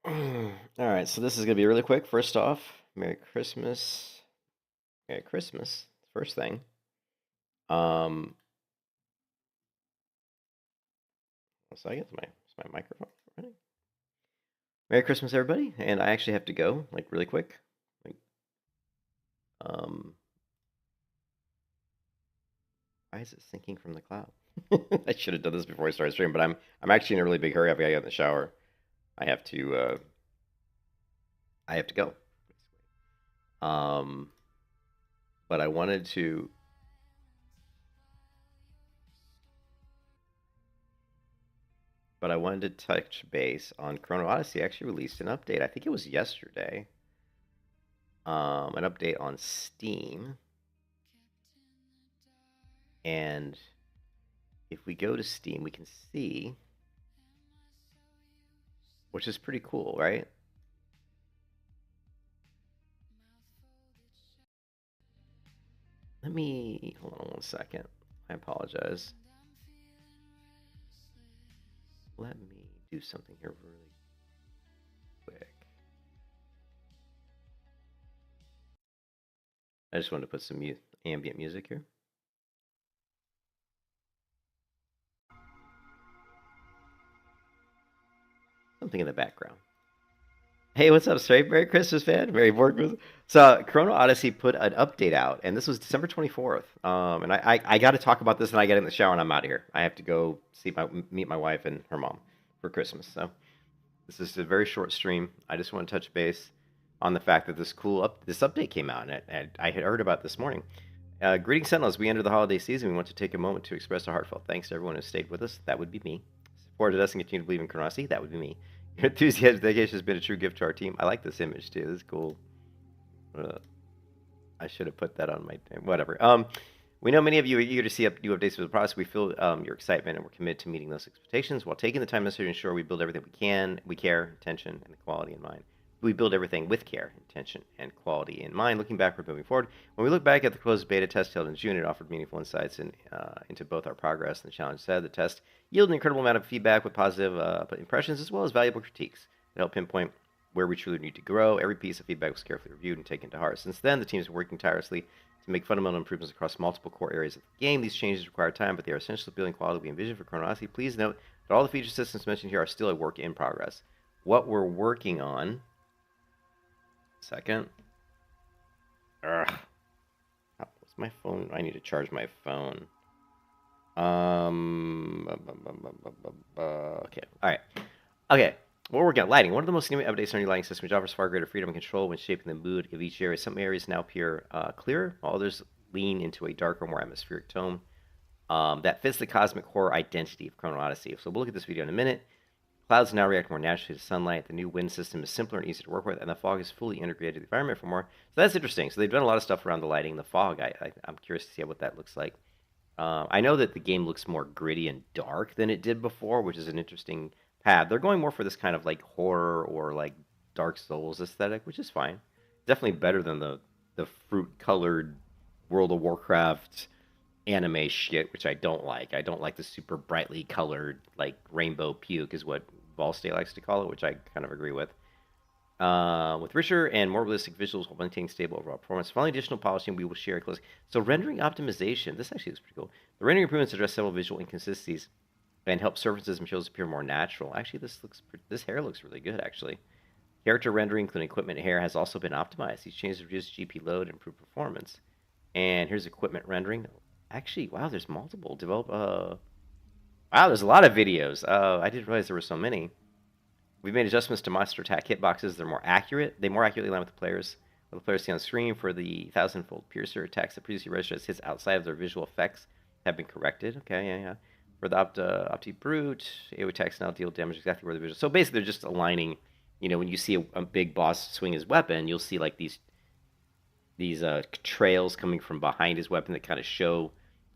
Alright, so this is going to be really quick. First off, Merry Christmas. Merry Christmas. First thing. Um, so I guess my microphone running. Merry Christmas, everybody. And I actually have to go, like, really quick. Like, um, why is it syncing from the cloud? I should have done this before I started streaming, but I'm actually in a really big hurry. I've got to get in the shower. I have to go. Um, but I wanted to. But I wanted to touch base on Chrono Odyssey. Actually released an update. I think it was yesterday. An update on Steam. And if we go to Steam, we can see, which is pretty cool, right? Let me hold on one second. I apologize. Let me do something here really quick. I just wanted to put some ambient music here. Something in the background. Hey, what's up, Straight? Merry Christmas, man. Merry Christmas. So, Chrono Odyssey put an update out, and this was December 24th. And I got to talk about this, and I get in the shower, and I'm out of here. I have to go meet my wife and her mom for Christmas. So, this is a very short stream. I just want to touch base on the fact that this update came out, and I had heard about it this morning. Greetings, Sentinels. We enter the holiday season. We want to take a moment to express our heartfelt thanks to everyone who stayed with us. That would be me. Supported us and continue to believe in Chrono Odyssey. That would be me. Your enthusiasm and dedication has been a true gift to our team. I like this image too. This is cool. I should have put that on my whatever. We know many of you are eager to see new updates for the process. We feel your excitement, and we're committed to meeting those expectations while taking the time necessary to ensure we build everything we can. We care, intention, and quality in mind. We build everything with care, intention, and quality in mind. Looking backward, moving forward. When we look back at the closed beta test held in June, it offered meaningful insights into both our progress and the challenge ahead. The test yielded an incredible amount of feedback with positive impressions as well as valuable critiques that help pinpoint where we truly need to grow. Every piece of feedback was carefully reviewed and taken to heart. Since then, the team has been working tirelessly to make fundamental improvements across multiple core areas of the game. These changes require time, but they are essential to building quality we envision for Chrono Odyssey. Please note that all the feature systems mentioned here are still a work in progress. What we're working on. Second. What's my phone? I need to charge my phone. Okay. All right. Okay. What we're working on lighting. One of the most significant updates on your lighting system, which offers far greater freedom and control when shaping the mood of each area. Some areas now appear clearer, while others lean into a darker, more atmospheric tone that fits the cosmic horror identity of Chrono Odyssey. So we'll look at this video in a minute. Clouds now react more naturally to sunlight. The new wind system is simpler and easier to work with, and the fog is fully integrated to the environment for more. So that's interesting. So they've done a lot of stuff around the lighting. The fog, I'm curious to see what that looks like. I know that the game looks more gritty and dark than it did before, which is an interesting path. They're going more for this kind of like horror or like Dark Souls aesthetic, which is fine. Definitely better than the fruit-colored World of Warcraft anime shit, which I don't like. I don't like the super brightly colored, like rainbow puke is what Ballstate likes to call it, which I kind of agree with. With richer and more realistic visuals while maintaining stable overall performance. Following additional polishing, we will share close. So rendering optimization, this actually is pretty cool. The rendering improvements address several visual inconsistencies and help surfaces and materials appear more natural. Actually, this hair looks really good, actually. Character rendering, including equipment and hair, has also been optimized. These changes reduce GP load and improve performance. And here's equipment rendering. Actually, wow, there's multiple. Wow, there's a lot of videos. I didn't realize there were so many. We've made adjustments to monster attack hitboxes. They're more accurate. They more accurately align with the players. What the players see on screen for the 1,000-fold piercer attacks that previously registered as hits outside of their visual effects have been corrected. Okay, yeah. For the Opti Brute, AoE attacks now deal damage exactly where the visual. So basically, they're just aligning. You know, when you see a big boss swing his weapon, you'll see like these trails coming from behind his weapon that kind of show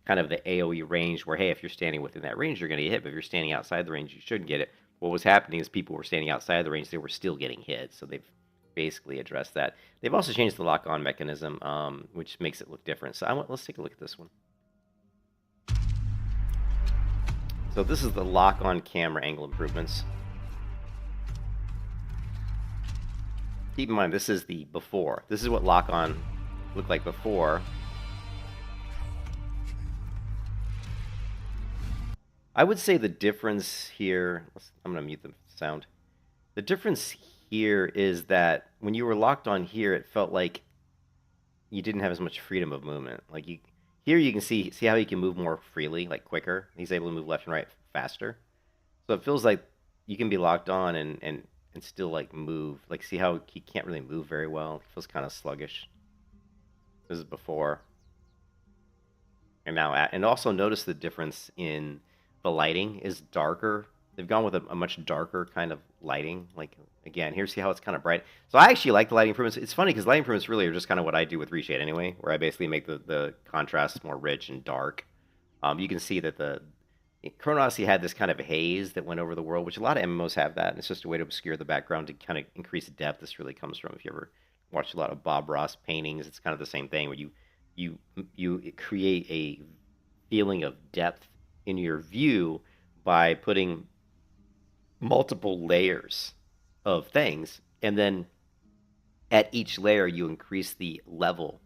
kind of the AoE range where, hey, if you're standing within that range, you're going to get hit. But if you're standing outside the range, you shouldn't get it. What was happening is people were standing outside the range. They were still getting hit. So they've basically addressed that. They've also changed the lock-on mechanism, which makes it look different. So let's take a look at this one. So this is the lock-on camera angle improvements. keep in mind, this is the before. This is what lock-on looked like before. I would say the difference here, I'm going to mute the sound. The difference here is that when you were locked on here, it felt like you didn't have as much freedom of movement. Like here you can see how he can move more freely, like quicker. He's able to move left and right faster. So it feels like you can be locked on and still like move. Like see how he can't really move very well. He feels kind of sluggish. This is before. And now and also notice the difference in the lighting is darker. They've gone with a much darker kind of lighting. Like again, here see how it's kind of bright. So I actually like the lighting improvements. It's funny because lighting improvements really are just kind of what I do with reshade anyway, where I basically make the contrast more rich and dark. You can see that the Chrono Odyssey had this kind of haze that went over the world, which a lot of MMOs have that, and it's just a way to obscure the background to kind of increase depth. This really comes from if you ever watched a lot of Bob Ross paintings, it's kind of the same thing where you create a feeling of depth in your view by putting multiple layers of things, and then at each layer you increase the level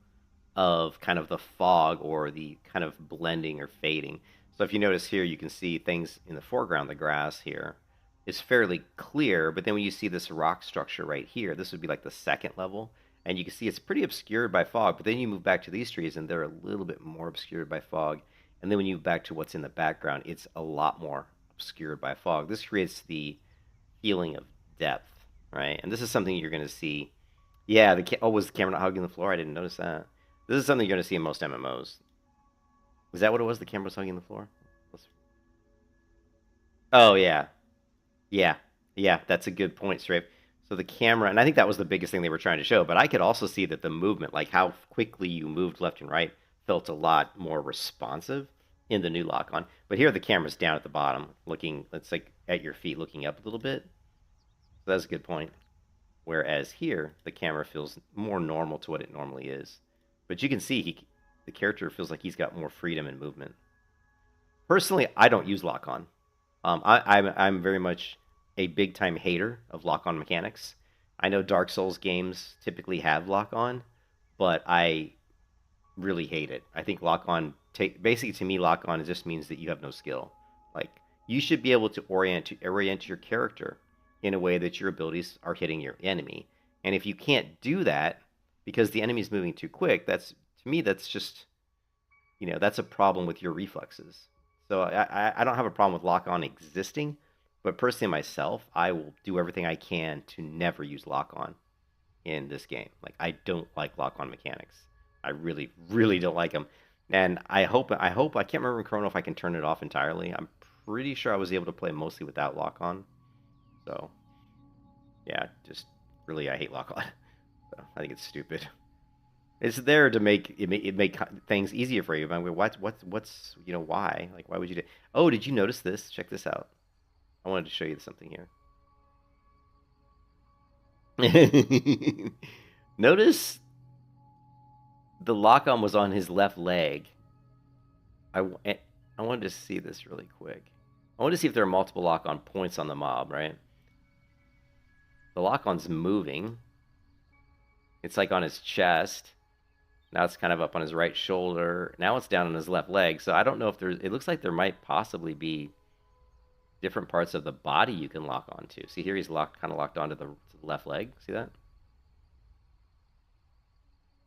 of kind of the fog or the kind of blending or fading. So if you notice here, you can see things in the foreground, the grass here is fairly clear, but then when you see this rock structure right here, this would be like the second level, and you can see it's pretty obscured by fog, but then you move back to these trees and they're a little bit more obscured by fog, and then when you move back to what's in the background, it's a lot more obscured by fog. This creates the feeling of depth, right? And this is something you're going to see. Yeah, was the camera not hugging the floor? I didn't notice that. This is something you're going to see in most MMOs. Is that what it was? The camera was hugging the floor? Oh, yeah. Yeah. Yeah, that's a good point, Strafe. So the camera, and I think that was the biggest thing they were trying to show, but I could also see that the movement, like how quickly you moved left and right, felt a lot more responsive in the new lock-on. But here the camera's down at the bottom, looking, it's like at your feet, looking up a little bit. So that's a good point. Whereas here, the camera feels more normal to what it normally is. But you can see the character feels like he's got more freedom in movement. Personally, I don't use lock-on. I'm very much a big-time hater of lock-on mechanics. I know Dark Souls games typically have lock-on, but I really hate it. I think lock-on, basically to me, lock-on just means that you have no skill. Like, you should be able to orient your character in a way that your abilities are hitting your enemy. And if you can't do that because the enemy's moving too quick, to me, that's just, that's a problem with your reflexes. So I don't have a problem with lock-on existing, but personally myself, I will do everything I can to never use lock-on in this game. Like, I don't like lock-on mechanics. I really, really don't like them. And I hope, I can't remember in Chrono if I can turn it off entirely. I'm pretty sure I was able to play mostly without lock-on. So, yeah, just really, I hate lock-on. So, I think it's stupid. It's there to make things easier for you. I mean, what's why? Like, why would you do? Oh, did you notice this? Check this out. I wanted to show you something here. Notice the lock-on was on his left leg. I wanted to see this really quick. I wanted to see if there are multiple lock-on points on the mob, right? The lock-on's moving. It's like on his chest. Now it's kind of up on his right shoulder. Now it's down on his left leg. So I don't know if it looks like there might possibly be different parts of the body you can lock onto. See here, he's kind of locked onto the left leg. See that?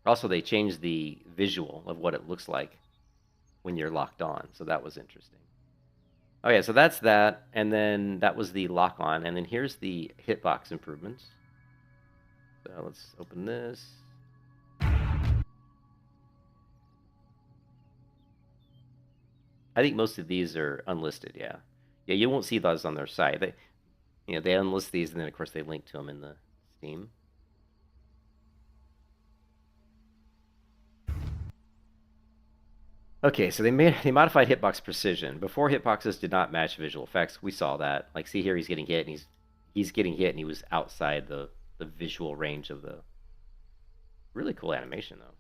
Also, they changed the visual of what it looks like when you're locked on. So that was interesting. Oh yeah, so that's that. And then that was the lock on. And then here's the hitbox improvements. So let's open this. I think most of these are unlisted, yeah. Yeah, you won't see those on their site. They unlist these, and then, of course, they link to them in the Steam. Okay, so they modified hitbox precision. Before, hitboxes did not match visual effects. We saw that. Like, see here, he's getting hit, and he's getting hit, and he was outside the visual range of the... Really cool animation, though.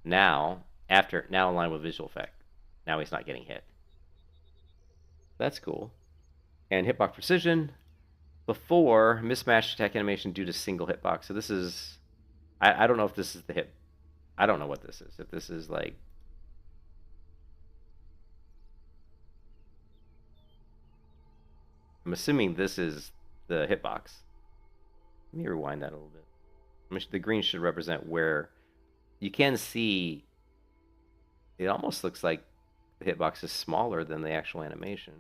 Now in line with visual effect. Now he's not getting hit. That's cool. And hitbox precision. Before, mismatched attack animation due to single hitbox. So this is, I don't know if this is the hit. I don't know what this is. If this is like, I'm assuming this is the hitbox. Let me rewind that a little bit. The green should represent where you can see. It almost looks like the hitbox is smaller than the actual animation.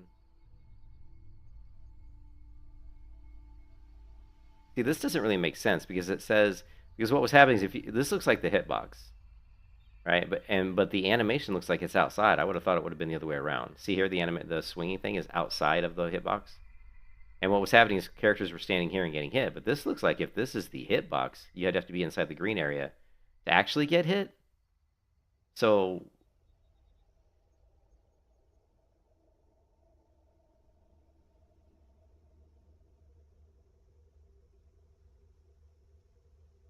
See, this doesn't really make sense because it says because what was happening is if you, this looks like the hitbox, right? But the animation looks like it's outside. I would have thought it would have been the other way around. See here, the swinging thing is outside of the hitbox, and what was happening is characters were standing here and getting hit. But this looks like if this is the hitbox, you'd have to be inside the green area to actually get hit. So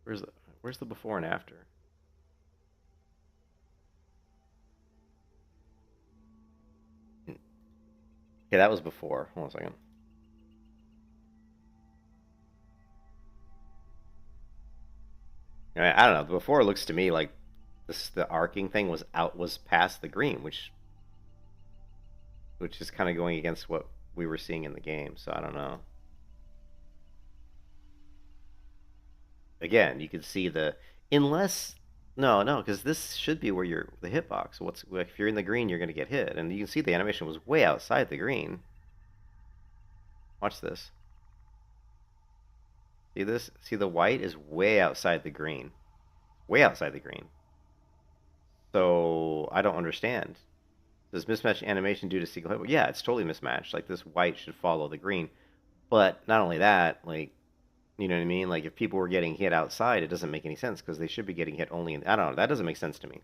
where's the where's the before and after? Okay, that was before. Hold on a second. I don't know. Before looks to me like the arcing thing was past the green, which is kind of going against what we were seeing in the game. So I don't know. Again, you can see the unless no, because this should be where you're the hitbox. What's if you're in the green, you're going to get hit, and you can see the animation was way outside the green. Watch this. See this? See the white is way outside the green, way outside the green. So I don't understand. Does mismatch animation due to single hit? Yeah, it's totally mismatched. Like this white should follow the green, but not only that, like you know what I mean? Like if people were getting hit outside, it doesn't make any sense because they should be getting hit only in. I don't know. That doesn't make sense to me.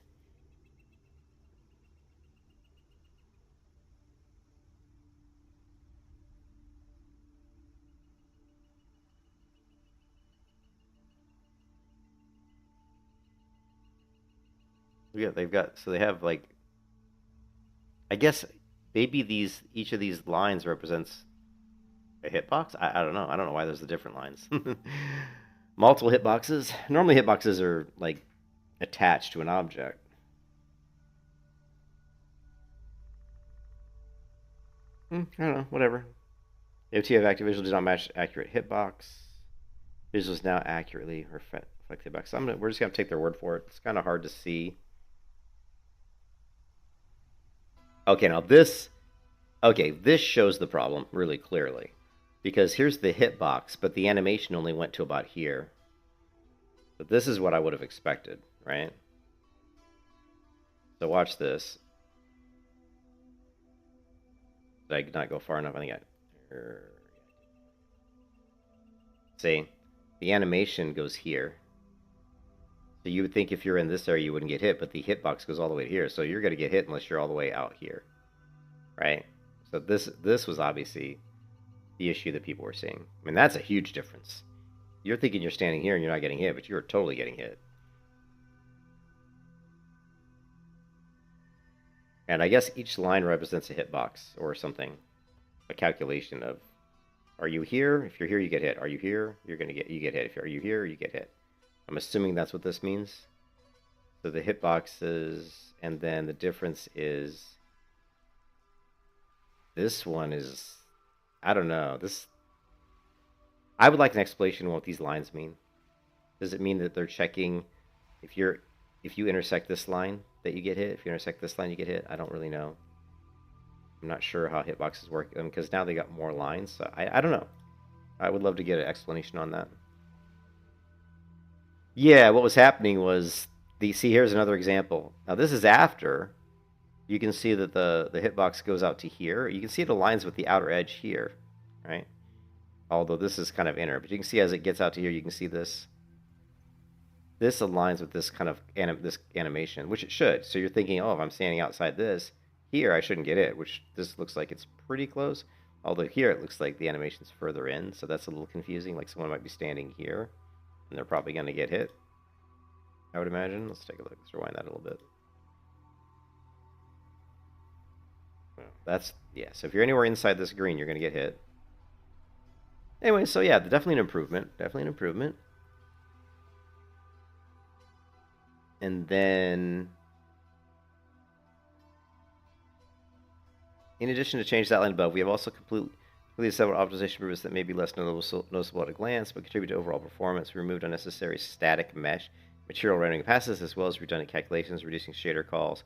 Yeah, they've got so they have like I guess maybe these each of these lines represents a hitbox. I don't know. I don't know why there's the different lines. Multiple hitboxes. Normally hitboxes are like attached to an object. I don't know. Whatever. OTF Activision does not match accurate hitbox. Visuals now accurately reflect hitbox. We're just gonna take their word for it. It's kind of hard to see. Okay, now this. Okay, this shows the problem really clearly. Because here's the hitbox, but the animation only went to about here. But this is what I would have expected, right? So watch this. Did I not go far enough? I think I... See? The animation goes here. So you would think if you're in this area, you wouldn't get hit, but the hitbox goes all the way to here. So you're going to get hit unless you're all the way out here, right? So this was obviously the issue that people were seeing. I mean, that's a huge difference. You're thinking you're standing here and you're not getting hit, but you're totally getting hit. And I guess each line represents a hitbox or something, a calculation of, are you here? If you're here, you get hit. Are you here? You get hit. If are you here, you get hit. I'm assuming that's what this means. So the hitboxes, and then the difference is this one is, I don't know. I would like an explanation of what these lines mean. Does it mean that they're checking if you intersect this line that you get hit? If you intersect this line, you get hit? I don't really know. I'm not sure how hitboxes work because now they got more lines. So I don't know. I would love to get an explanation on that. Yeah, what was happening was see here's another example. Now this is after you can see that the hitbox goes out to here. You can see it aligns with the outer edge here, right? Although this is kind of inner, but you can see as it gets out to here, you can see this. This aligns with this kind of this animation, which it should. So you're thinking, oh, if I'm standing outside this, here I shouldn't get it, which this looks like it's pretty close. Although here it looks like the animation's further in, so that's a little confusing. Like someone might be standing here, and they're probably going to get hit, I would imagine. Let's take a look. Let's rewind that a little bit. That's, yeah, so if you're anywhere inside this green, you're going to get hit. Anyway, so yeah, definitely an improvement. Definitely an improvement. And then, in addition to changes outlined above, we have also completely several optimization improvements that may be less noticeable at a glance, but contribute to overall performance. We removed unnecessary static mesh material rendering passes, as well as redundant calculations, reducing shader calls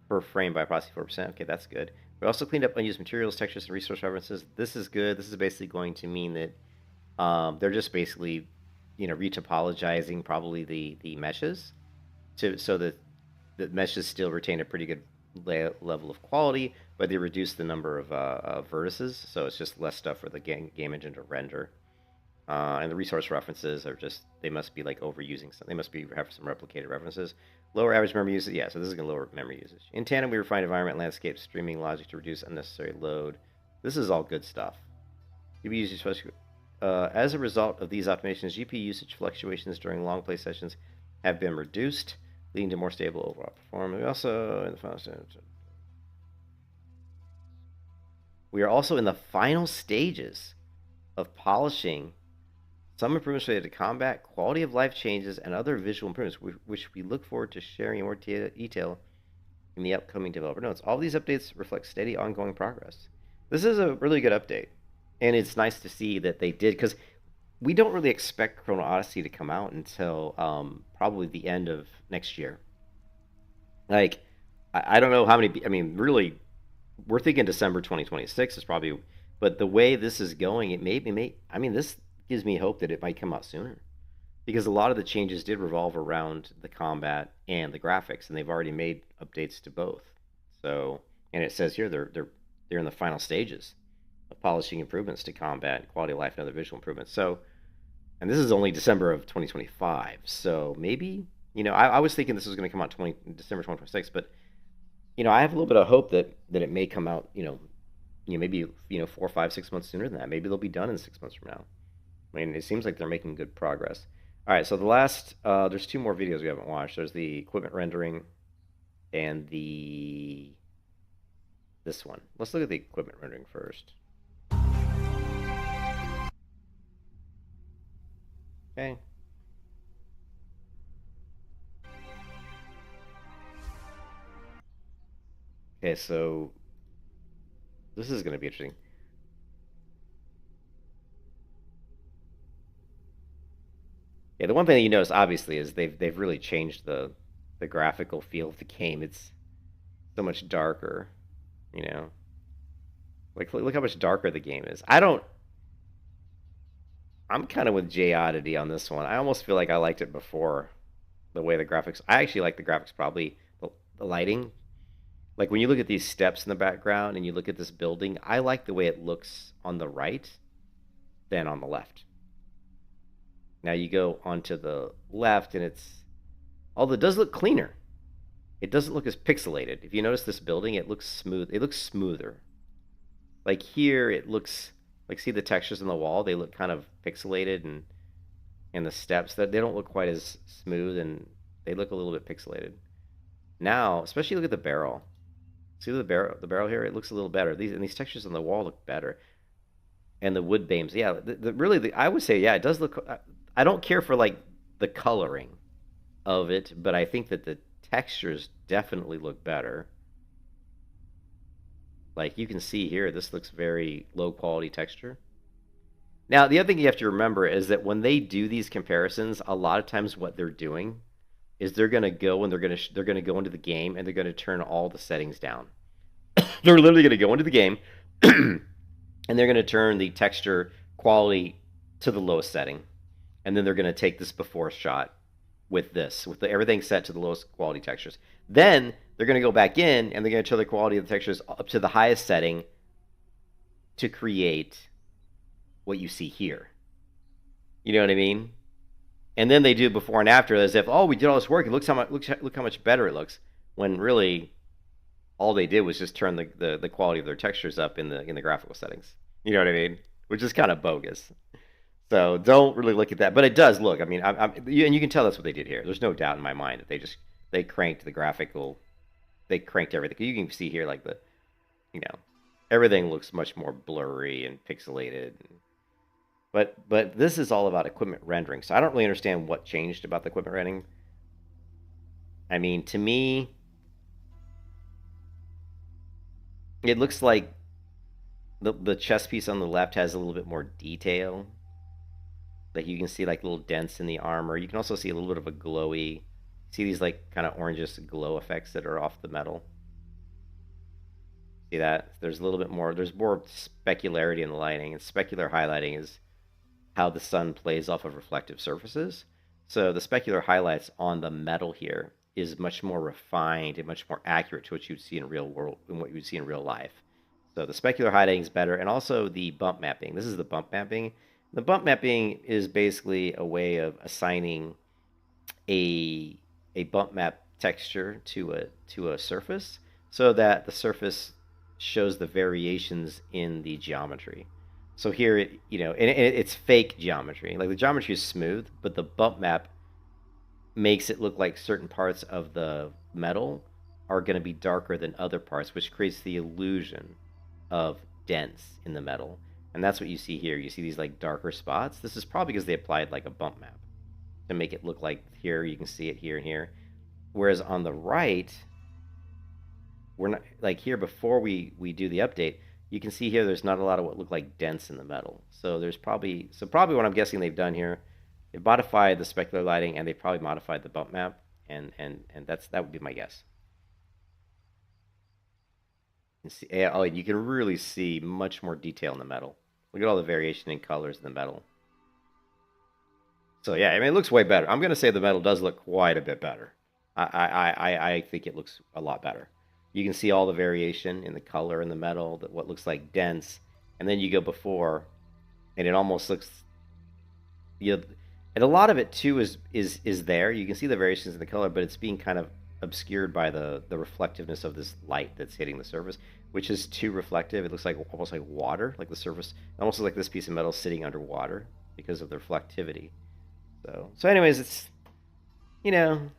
per frame by approximately 4%. Okay, that's good. We also cleaned up unused materials, textures, and resource references. This is good. This is basically going to mean that they're just basically, retopologizing probably the meshes so that the meshes still retain a pretty good level of quality, but they reduce the number of vertices, so it's just less stuff for the game engine to render. And the resource references are just, they must be like overusing some, they must be have some replicated references. Lower average memory usage, yeah, so this is going to lower memory usage. In tandem, we refined environment, landscape, streaming logic to reduce unnecessary load. This is all good stuff. GPU usage, as a result of these optimizations, GPU usage fluctuations during long play sessions have been reduced, leading to more stable overall performance. We are also in the final stages of polishing some improvements related to combat, quality of life changes, and other visual improvements, which we look forward to sharing in more detail in the upcoming developer notes. All these updates reflect steady, ongoing progress. This is a really good update, and it's nice to see that they did, because we don't really expect Chrono Odyssey to come out until probably the end of next year. Like, I don't know how many. I mean, really, we're thinking December 2026 is probably. But the way this is going, it may. I mean, this gives me hope that it might come out sooner, because a lot of the changes did revolve around the combat and the graphics, and they've already made updates to both. So, and it says here they're in the final stages of polishing improvements to combat, quality of life, and other visual improvements. So, and this is only December of 2025. So maybe, I was thinking this was going to come out December 2026, but I have a little bit of hope that it may come out, maybe 4, 5, 6 months sooner than that. Maybe they'll be done in 6 months from now. I mean, it seems like they're making good progress. All right, so there's two more videos we haven't watched. There's the equipment rendering and this one. Let's look at the equipment rendering first. Okay. Okay, so this is going to be interesting. Yeah, the one thing that you notice obviously is they've really changed the graphical feel of the game. It's so much darker, you know. Like look how much darker the game is. I'm kind of with J Oddity on this one. I almost feel like I liked it before the way the graphics. I actually like the graphics probably the lighting. Like when you look at these steps in the background and you look at this building, I like the way it looks on the right than on the left. Now you go onto the left and although it does look cleaner. It doesn't look as pixelated. If you notice this building, it looks smooth. It looks smoother. Like here, it looks like, see the textures on the wall? They look kind of pixelated, and the steps that they don't look quite as smooth, and they look a little bit pixelated. Now, especially look at the barrel. See the barrel here? It looks a little better. These textures on the wall look better, and the wood beams. Yeah, I would say, yeah, it does look. I don't care for like the coloring of it, but I think that the textures definitely look better. Like you can see here, this looks very low quality texture. Now, the other thing you have to remember is that when they do these comparisons, a lot of times what they're doing is they're going to go and they're going to go into the game and they're going to turn all the settings down. They're literally going to go into the game and they're going to turn the texture quality to the lowest setting. And then they're going to take this before shot with everything set to the lowest quality textures. Then they're going to go back in and they're going to turn the quality of the textures up to the highest setting to create what you see here. You know what I mean? And then they do before and after as if, oh, we did all this work. Look how much better it looks. When really, all they did was just turn the quality of their textures up in the graphical settings. You know what I mean? Which is kind of bogus. So don't really look at that, but it does look. I mean, and you can tell that's what they did here. There's no doubt in my mind that they cranked the graphical, they cranked everything. You can see here like everything looks much more blurry and pixelated. But this is all about equipment rendering. So I don't really understand what changed about the equipment rendering. I mean, to me, it looks like the chest piece on the left has a little bit more detail. Like you can see like little dents in the armor. You can also see a little bit of a glowy. See these like kind of orangish glow effects that are off the metal. See that? There's a little bit more. There's more specularity in the lighting, and specular highlighting is how the sun plays off of reflective surfaces. So the specular highlights on the metal here is much more refined and much more accurate to what you'd see in real world and what you would see in real life. So the specular highlighting is better, and also the bump mapping. This is the bump mapping. The bump mapping is basically a way of assigning a bump map texture to a surface so that the surface shows the variations in the geometry. So here, and it's fake geometry. Like the geometry is smooth, but the bump map makes it look like certain parts of the metal are going to be darker than other parts, which creates the illusion of dense in the metal. And that's what you see here. You see these like darker spots. This is probably because they applied like a bump map to make it look like here you can see it here and here. Whereas on the right, we're not like here before we do the update, you can see here there's not a lot of what look like dents in the metal. So there's probably what I'm guessing they've done here, they've modified the specular lighting and they probably modified the bump map, and that would be my guess. And see, oh, and you can really see much more detail in the metal. Look at all the variation in colors in the metal. So yeah, I mean it looks way better. I'm gonna say the metal does look quite a bit better. I think it looks a lot better. You can see all the variation in the color in the metal, that what looks like dense, and then you go before, and it almost looks, and a lot of it too is there. You can see the variations in the color, but it's being kind of obscured by the reflectiveness of this light that's hitting the surface, which is too reflective. It looks like almost like water, like the surface, almost like this piece of metal sitting underwater because of the reflectivity. So anyways, it's you know,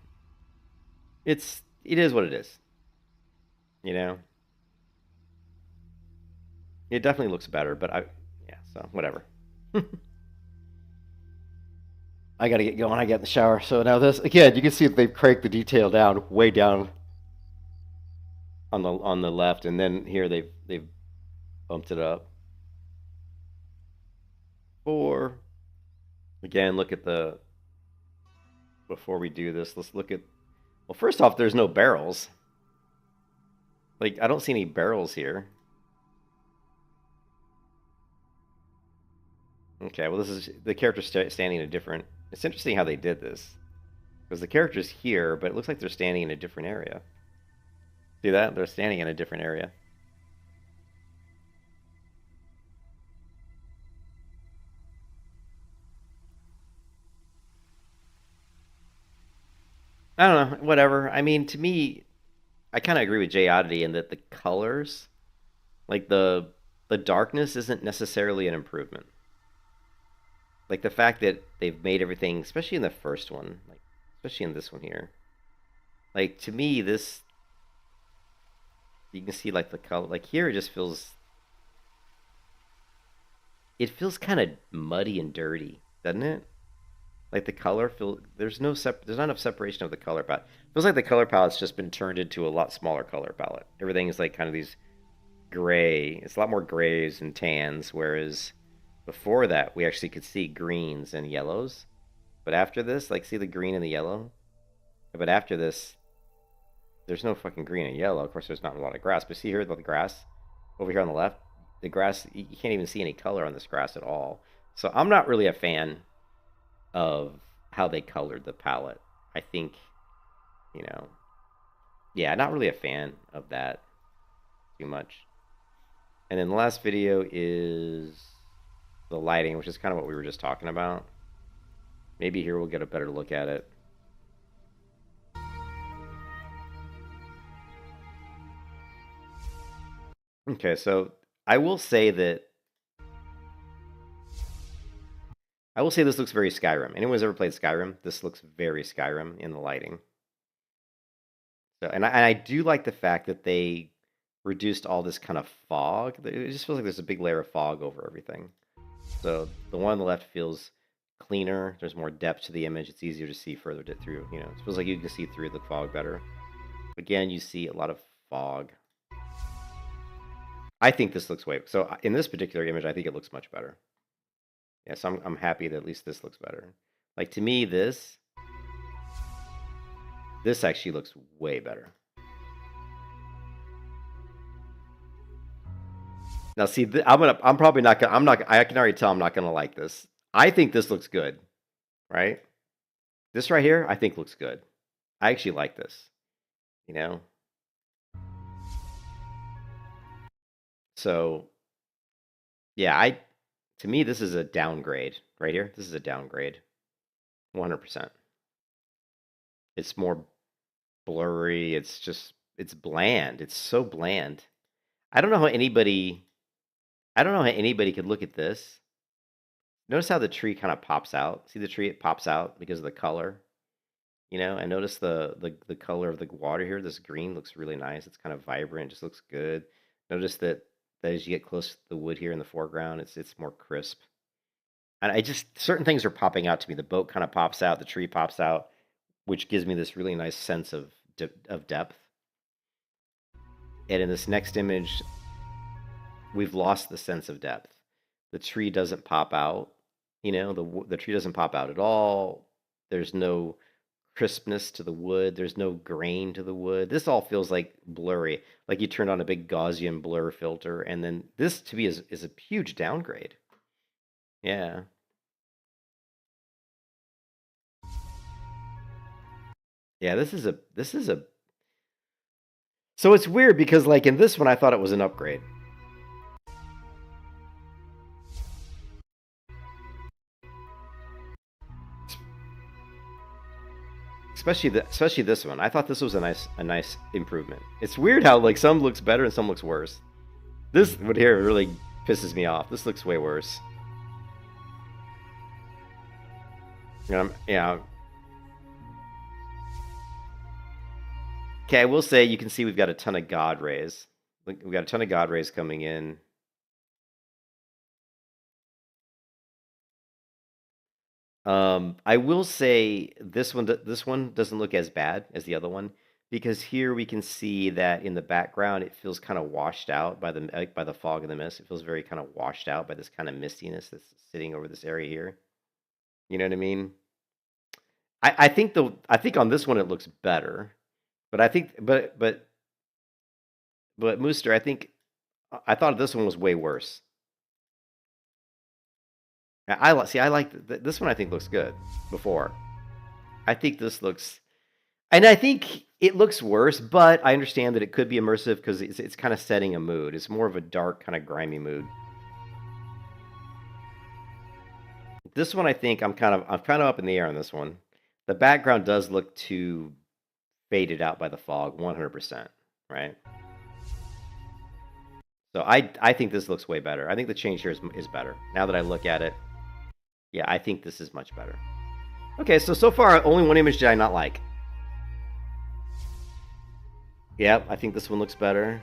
it is what it is. You know, it definitely looks better, but yeah, so whatever. I gotta get going. I get in the shower. So now this again, you can see that they've cranked the detail down way down on the left, and then here they've bumped it up. Four. Again, look at the before we do this. Let's look at. Well, first off, there's no barrels. Like I don't see any barrels here. Okay, well this is the character standing in a different. It's interesting how they did this because the character's here, but it looks like they're standing in a different area. See that? They're standing in a different area. I don't know. Whatever. I mean, to me, I kind of agree with Jay Oddity in that the colors, like the darkness, isn't necessarily an improvement. Like the fact that they've made everything, especially in the first one, like especially in this one here. Like to me, this you can see like the color. Like here, it just feels kind of muddy and dirty, doesn't it? Like the color feel there's not enough separation of the color palette. It feels like the color palette's just been turned into a lot smaller color palette. Everything is like kind of these gray. It's a lot more grays and tans, whereas before that we actually could see greens and yellows. But after this, like see the green and the yellow? But after this, there's no fucking green and yellow. Of course, there's not a lot of grass. But see here, the grass over here on the left, the grass, you can't even see any color on this grass at all. So I'm not really a fan of how they colored the palette. I think, you know, yeah, not really a fan of that too much. And then the last video is the lighting, which is kind of what we were just talking about. Maybe here we'll get a better look at it. Okay, so I will say that this looks very Skyrim. Anyone's ever played Skyrim? This looks very Skyrim in the lighting. So, and I do like the fact that they reduced all this kind of fog. It just feels like there's a big layer of fog over everything. So the one on the left feels cleaner. There's more depth to the image. It's easier to see further through. You know, it feels like you can see through the fog better. Again, you see a lot of fog. I think this looks way... So in this particular image, I think it looks much better. Yeah, so I'm happy that at least this looks better. Like, to me, this actually looks way better. Now, see, I'm probably not gonna... I can already tell I'm not gonna like this. I think this looks good, right? This right here, I think looks good. I actually like this, you know? So, yeah, to me, this is a downgrade right here. This is a downgrade, 100%. It's more blurry. It's bland. It's so bland. I don't know how anybody could look at this. Notice how the tree kind of pops out. See the tree? It pops out because of the color. You know, and notice the color of the water here. This green looks really nice. It's kind of vibrant. Just looks good. Notice that as you get close to the wood here in the foreground, it's more crisp. And certain things are popping out to me. The boat kind of pops out. The tree pops out, which gives me this really nice sense of depth. And in this next image, we've lost the sense of depth. The tree doesn't pop out. You know, the tree doesn't pop out at all. There's no crispness to the wood. There's no grain to the wood. This all feels like blurry, like you turned on a big Gaussian blur filter. And then this, to me, is a huge downgrade. Yeah. Yeah, this is a... So it's weird because, like, in this one, I thought it was an upgrade. Especially this one. I thought this was a nice improvement. It's weird how, like, some looks better and some looks worse. This one here really pisses me off. This looks way worse. Yeah. Okay, I will say you can see we've got a ton of God rays. We've got a ton of God rays coming in. I will say this one doesn't look as bad as the other one, because here we can see that in the background it feels kind of washed out by the fog and the mist. It feels very kind of washed out by this kind of mistiness that's sitting over this area here. You know what I mean? I think on this one it looks better, but Mooster, I thought this one was way worse. I like this one. I think looks good before. I think this looks, and I think it looks worse, but I understand that it could be immersive because it's kind of setting a mood. It's more of a dark, kind of grimy mood. This one, I think I'm kind of up in the air on this one. The background does look too faded out by the fog, 100%, right? So I think this looks way better. I think the change here is better. Now that I look at it, yeah, I think this is much better. Okay, so far, only one image did I not like. Yep, I think this one looks better.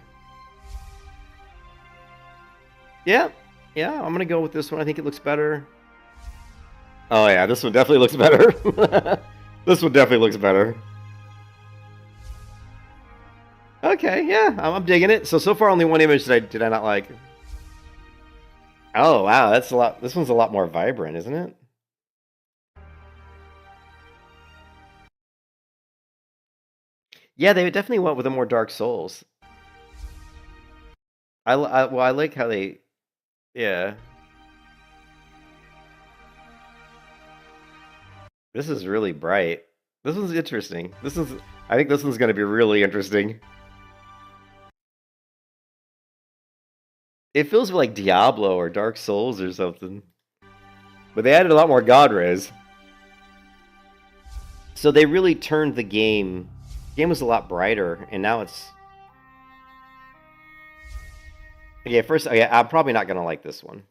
Yeah, I'm going to go with this one. I think it looks better. Oh, yeah, this one definitely looks better. This one definitely looks better. Okay, yeah, I'm digging it. So far, only one image did I not like. Oh, wow, that's a lot. This one's a lot more vibrant, isn't it? Yeah, they definitely went with the more Dark Souls. I like how they... Yeah. This is really bright. This one's interesting. I think this one's going to be really interesting. It feels like Diablo or Dark Souls or something. But they added a lot more God rays. So they really turned the game. The game was a lot brighter, and now it's... Okay, I'm probably not going to like this one.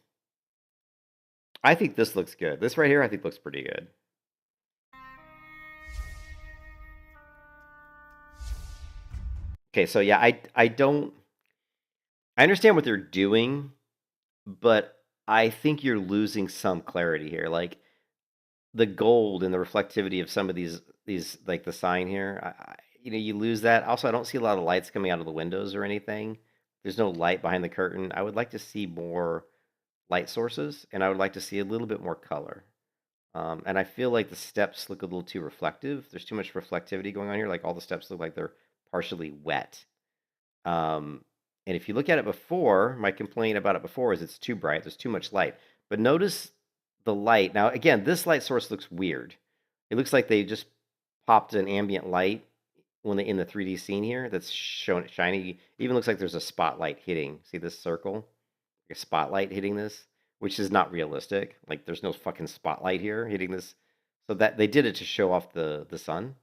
I think this looks good. This right here, I think looks pretty good. Okay, so yeah, I understand what they're doing, but I think you're losing some clarity here. Like the gold and the reflectivity of some of these like the sign here, you lose that. Also, I don't see a lot of lights coming out of the windows or anything. There's no light behind the curtain. I would like to see more light sources, and I would like to see a little bit more color. And I feel like the steps look a little too reflective. There's too much reflectivity going on here. Like all the steps look like they're partially wet. Um, and if you look at it before, my complaint about it before is it's too bright. There's too much light. But notice the light. Now, again, this light source looks weird. It looks like they just popped an ambient light when they in the 3D scene here that's shown shiny. It even looks like there's a spotlight hitting. See this circle? A spotlight hitting this, which is not realistic. Like there's no fucking spotlight here hitting this. So that they did it to show off the sun.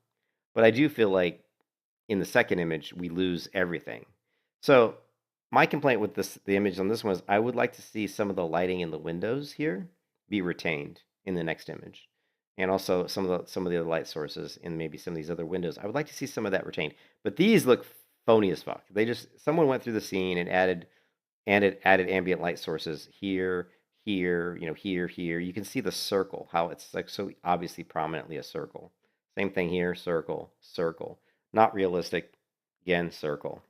But I do feel like in the second image we lose everything. So my complaint with the image on this one is I would like to see some of the lighting in the windows here be retained in the next image. And also some of the other light sources in maybe some of these other windows. I would like to see some of that retained. But these look phony as fuck. Someone went through the scene and added ambient light sources here, here, here, here. You can see the circle, how it's like so obviously prominently a circle. Same thing here, circle, circle. Not realistic. Again, circle.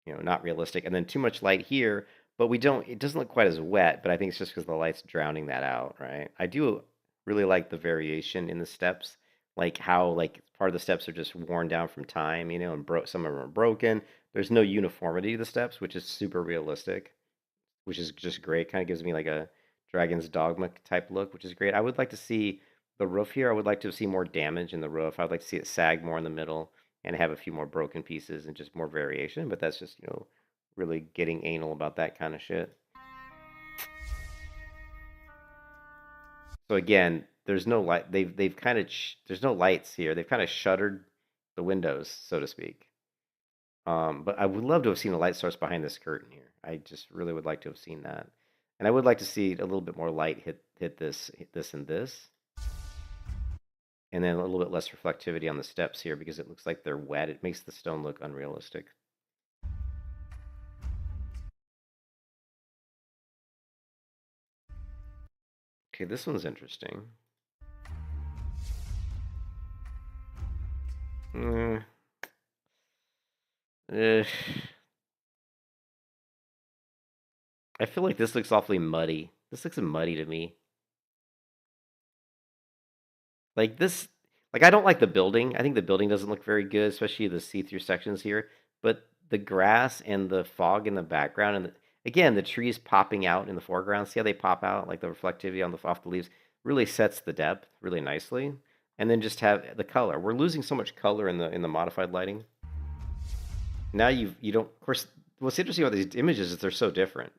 Not realistic. And then too much light here, but it doesn't look quite as wet, but I think it's just because the light's drowning that out, right? I do really like the variation in the steps, like how like part of the steps are just worn down from time, and some of them are broken. There's no uniformity to the steps, which is super realistic, which is just great. Kind of gives me like a Dragon's Dogma type look, which is great. I would like to see the roof here. I would like to see more damage in the roof. I would like to see it sag more in the middle and have a few more broken pieces and just more variation. But that's just, really getting anal about that kind of shit. So again, there's no light. They've kind of there's no lights here. They've kind of shuttered the windows, so to speak. But I would love to have seen a light source behind this curtain here. I just really would like to have seen that. And I would like to see a little bit more light hit this, and this. And then a little bit less reflectivity on the steps here because it looks like they're wet. It makes the stone look unrealistic. Okay, this one's interesting. Mm, eh, I feel like this looks awfully muddy. This looks muddy to me. Like this, like I don't like the building. I think the building doesn't look very good, especially the see-through sections here. But the grass and the fog in the background, and again, the trees popping out in the foreground. See how they pop out, like the reflectivity on the off the leaves, really sets the depth really nicely. And then just have the color. We're losing so much color in the modified lighting. Now you don't. Of course, what's interesting about these images is they're so different.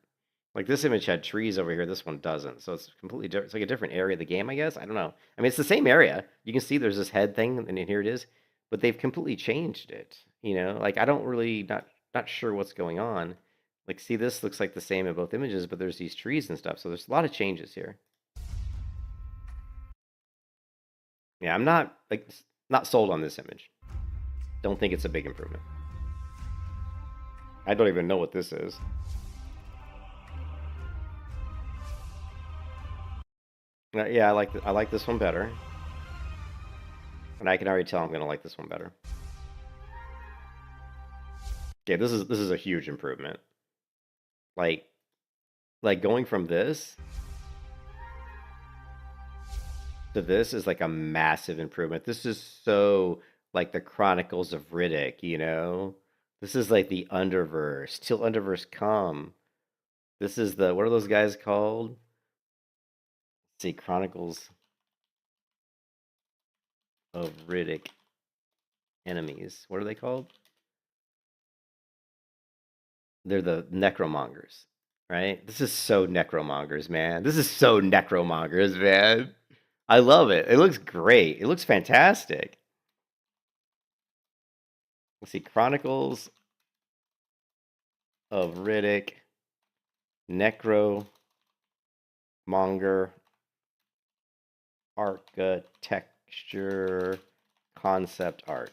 Like this image had trees over here, this one doesn't. So it's completely different. It's like a different area of the game, I guess. I don't know. I mean, it's the same area. You can see there's this head thing, and here it is, but they've completely changed it. Like I don't really not sure what's going on. Like, see, this looks like the same in both images, but there's these trees and stuff. So there's a lot of changes here. Yeah, I'm not sold on this image. Don't think it's a big improvement. I don't even know what this is. Yeah, I like this one better. And I can already tell I'm gonna like this one better. Yeah, this is a huge improvement. Like going from this to this is like a massive improvement. This is so like the Chronicles of Riddick. This is like the Underverse, till Underverse come. This is what are those guys called? Let's see, Chronicles of Riddick enemies. What are they called? They're the Necromongers, right? This is so Necromongers, man. This is so Necromongers, man. I love it. It looks great. It looks fantastic. Let's see, Chronicles of Riddick, Necromonger, architecture, concept art.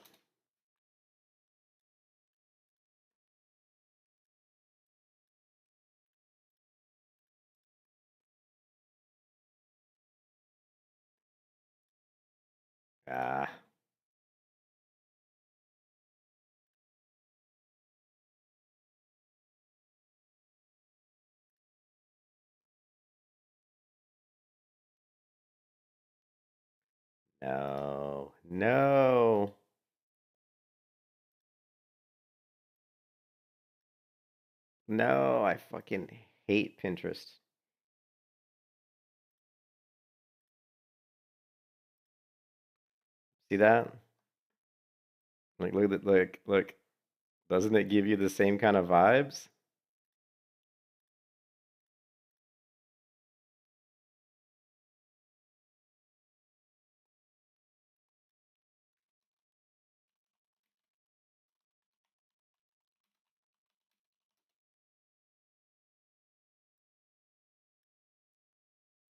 Ah, no, no, no. I fucking hate Pinterest. See that? Like, look at like, look. Doesn't it give you the same kind of vibes?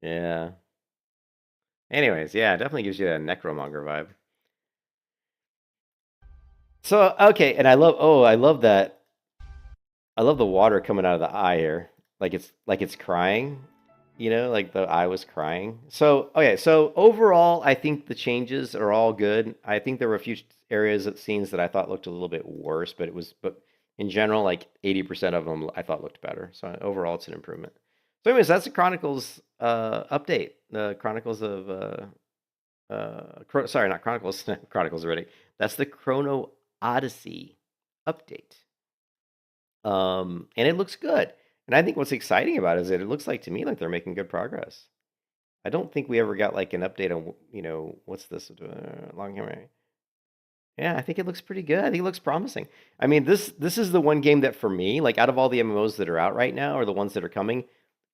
Yeah. Anyways, yeah, it definitely gives you a necromonger vibe. So okay, and I love that. I love the water coming out of the eye here. Like it's crying. You know, like the eye was crying. So okay, so overall I think the changes are all good. I think there were a few areas of scenes that I thought looked a little bit worse, but in general, like 80% of them I thought looked better. So overall it's an improvement. So anyways, that's the Chronicles update. The Chronicles of sorry, not Chronicles, Chronicles already. That's the Chrono Odyssey update. And it looks good. And I think what's exciting about it is that it looks like to me like they're making good progress. I don't think we ever got like an update on, what's this? Long Hammer. Yeah, I think it looks pretty good. I think it looks promising. I mean, this is the one game that for me, like out of all the MMOs that are out right now or the ones that are coming,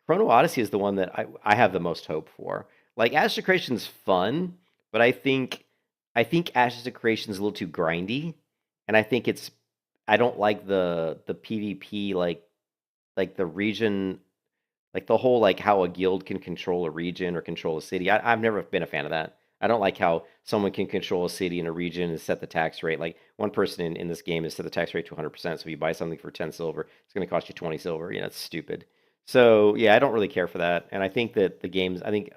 Chrono Odyssey is the one that I have the most hope for. Like Ashes of Creation's fun, but I think Ashes of Creation's a little too grindy, and I don't like the PvP like the region like the whole like how a guild can control a region or control a city. I've never been a fan of that. I don't like how someone can control a city in a region and set the tax rate. Like one person in this game has set the tax rate to 100%. So if you buy something for 10 silver, it's going to cost you 20 silver. You know, it's stupid. So yeah, I don't really care for that. And I think that the games, I think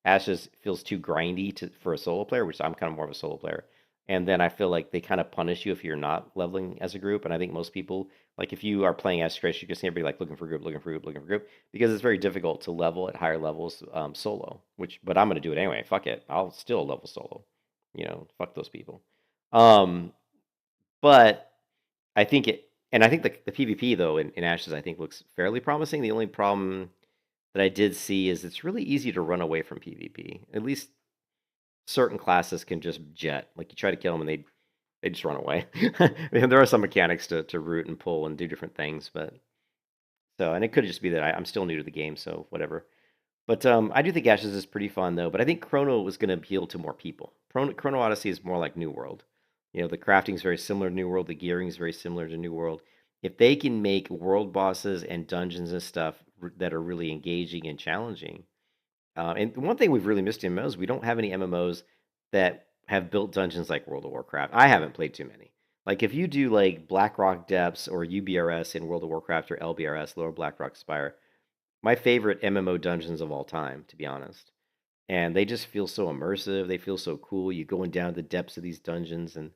Ashes feels too grindy for a solo player, which I'm kind of more of a solo player. And then I feel like they kind of punish you if you're not leveling as a group. And I think most people, like if you are playing as Trace, you just see everybody like looking for group, looking for group, looking for group because it's very difficult to level at higher levels solo. But I'm gonna do it anyway. Fuck it, I'll still level solo. You know, fuck those people. Um, but I think it, and I think the PvP though in Ashes I think looks fairly promising. The only problem that I did see is it's really easy to run away from PvP. At least certain classes can just jet. Like you try to kill them and they just run away. And there are some mechanics to root and pull and do different things, but so and it could just be that I'm still new to the game, so whatever. But I do think Ashes is pretty fun though. But I think Chrono was going to appeal to more people. Chrono Odyssey is more like New World. You know, the crafting is very similar to New World. The gearing is very similar to New World. If they can make world bosses and dungeons and stuff that are really engaging and challenging, and one thing we've really missed in MMOs, we don't have any MMOs that have built dungeons like World of Warcraft. I haven't played too many. Like if you do like Blackrock Depths or UBRS in World of Warcraft or LBRS, Lower Blackrock Spire, my favorite MMO dungeons of all time, to be honest. And they just feel so immersive. They feel so cool. You going down the depths of these dungeons and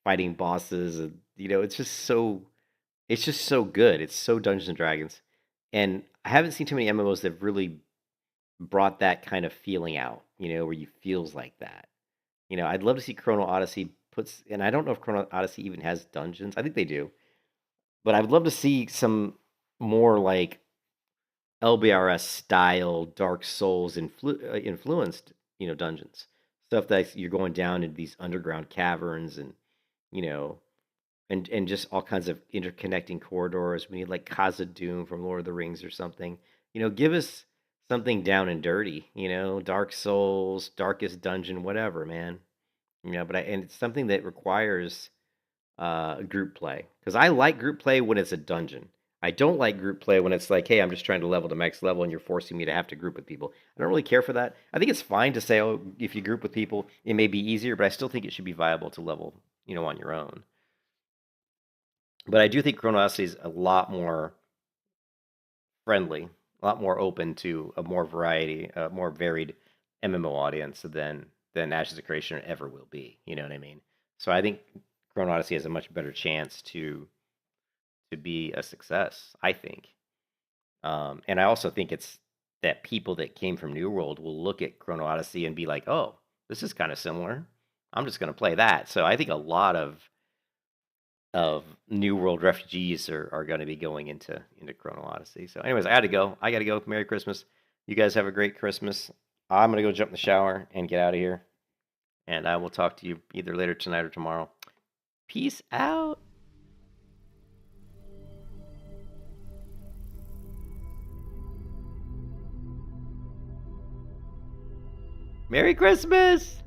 fighting bosses, and it's just so good. It's so Dungeons and Dragons. And I haven't seen too many MMOs that really brought that kind of feeling out, where you feels like that. I'd love to see Chrono Odyssey and I don't know if Chrono Odyssey even has dungeons. I think they do. But I would love to see some more like LBRS style Dark Souls influenced, dungeons. Stuff that you're going down into these underground caverns and, you know, and just all kinds of interconnecting corridors. We need like Khazad-dûm from Lord of the Rings or something. Give us something down and dirty, Dark Souls, Darkest Dungeon, whatever, man. And it's something that requires group play because I like group play when it's a dungeon. I don't like group play when it's like, hey, I'm just trying to level to max level and you're forcing me to have to group with people. I don't really care for that. I think it's fine to say, oh, if you group with people, it may be easier, but I still think it should be viable to level, on your own. But I do think Chrono Odyssey is a lot more friendly, a lot more open to a more variety, more varied MMO audience than than Ashes of Creation ever will be. You know what I mean? So I think Chrono Odyssey has a much better chance to be a success. I think, and I also think it's that people that came from New World will look at Chrono Odyssey and be like, "Oh, this is kind of similar. I'm just going to play that." So I think a lot of New World refugees are going to be going into Chrono Odyssey. So, anyways, I had to go. I got to go. Merry Christmas. You guys have a great Christmas. I'm gonna go jump in the shower and get out of here, and I will talk to you either later tonight or tomorrow. Peace out. Merry Christmas.